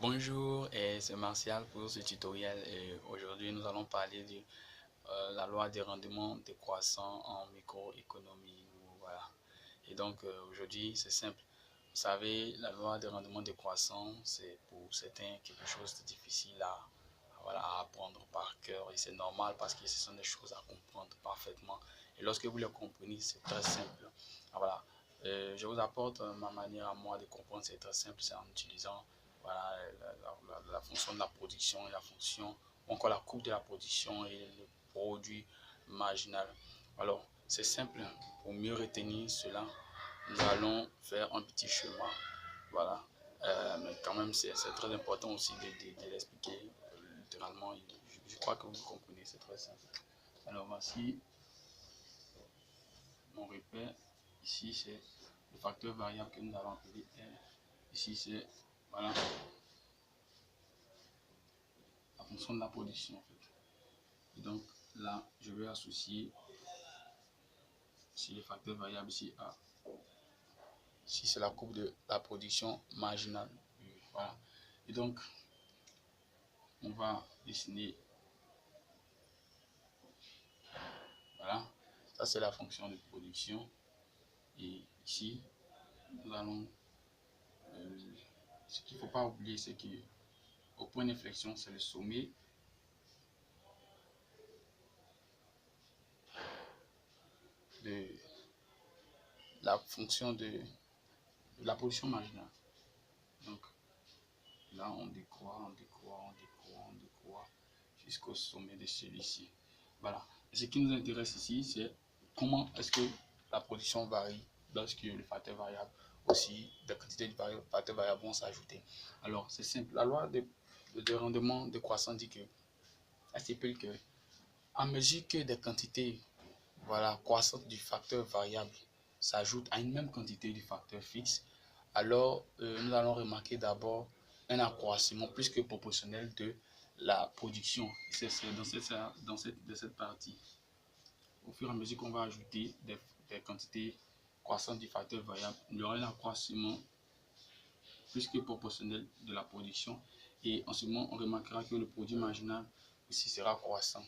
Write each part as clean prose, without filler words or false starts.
Bonjour, c'est Martial pour ce tutoriel et aujourd'hui nous allons parler de la loi des rendements décroissants en microéconomie. Voilà. Et donc aujourd'hui c'est simple. Vous savez, la loi des rendements décroissants, c'est pour certains quelque chose de difficile à apprendre par cœur et c'est normal parce que ce sont des choses à comprendre parfaitement. Et lorsque vous les comprenez, c'est très simple. Voilà. Je vous apporte ma manière à moi de comprendre, c'est très simple, c'est en utilisant voilà, la fonction de la production et la fonction, encore la courbe de la production et le produit marginal. Alors, c'est simple, pour mieux retenir cela, nous allons faire un petit schéma. Voilà. Mais quand même, c'est très important aussi de l'expliquer littéralement. Je crois que vous comprenez, c'est très simple. Alors, voici mon repère. Ici, c'est le facteur variable que nous allons appeler R. Ici, c'est voilà, la fonction de la production en fait. Et donc là, je vais associer ici le facteur variable ici A. Ici, c'est la courbe de la production marginale. Voilà. Et donc, on va dessiner. Voilà. Ça, c'est la fonction de production. Et ici, nous allons. Ce qu'il ne faut pas oublier, c'est que au point d'inflexion, c'est le sommet. De la fonction de la position marginale. Donc là, on décroît jusqu'au sommet de celui-ci. Voilà. Ce qui nous intéresse ici, c'est comment est-ce que la production varie lorsque le facteur variable aussi, des quantités de facteurs variables vont s'ajouter. Alors, c'est simple. La loi de rendement décroissant dit que, elle stipule que, à mesure que des quantités voilà, croissante du facteur variable s'ajoute à une même quantité du facteur fixe, alors nous allons remarquer d'abord un accroissement plus que proportionnel de la production. C'est de cette partie. Au fur et à mesure qu'on va ajouter des quantités croissantes du facteur variable, il y aura un accroissement plus que proportionnel de la production. Et en ce moment, on remarquera que le produit marginal aussi sera croissant.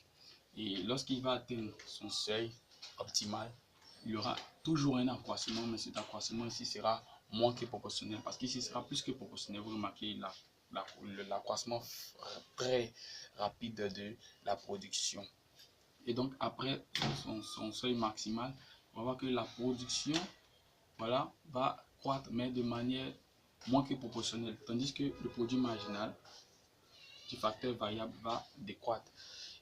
Et lorsqu'il va atteindre son seuil optimal, il y aura toujours un accroissement, mais cet accroissement ici sera moins que proportionnel. Parce qu'ici sera plus que proportionnel. Vous remarquez l'accroissement très rapide de la production. Et donc après son seuil maximal, on va voir que la production voilà, va croître, mais de manière moins que proportionnelle. Tandis que le produit marginal du facteur variable va décroître.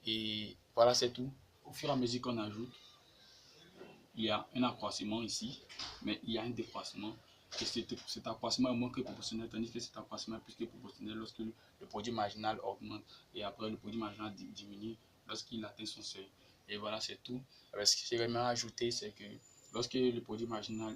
Et voilà, c'est tout. Au fur et à mesure qu'on ajoute, il y a un accroissement ici, mais il y a un décroissement. Et cet accroissement est moins que proportionnel, tandis que cet accroissement est plus que proportionnel lorsque le produit marginal augmente et après le produit marginal diminue lorsqu'il atteint son seuil. Et voilà, c'est tout. Ce que j'aimerais ajouter, c'est que lorsque le produit marginal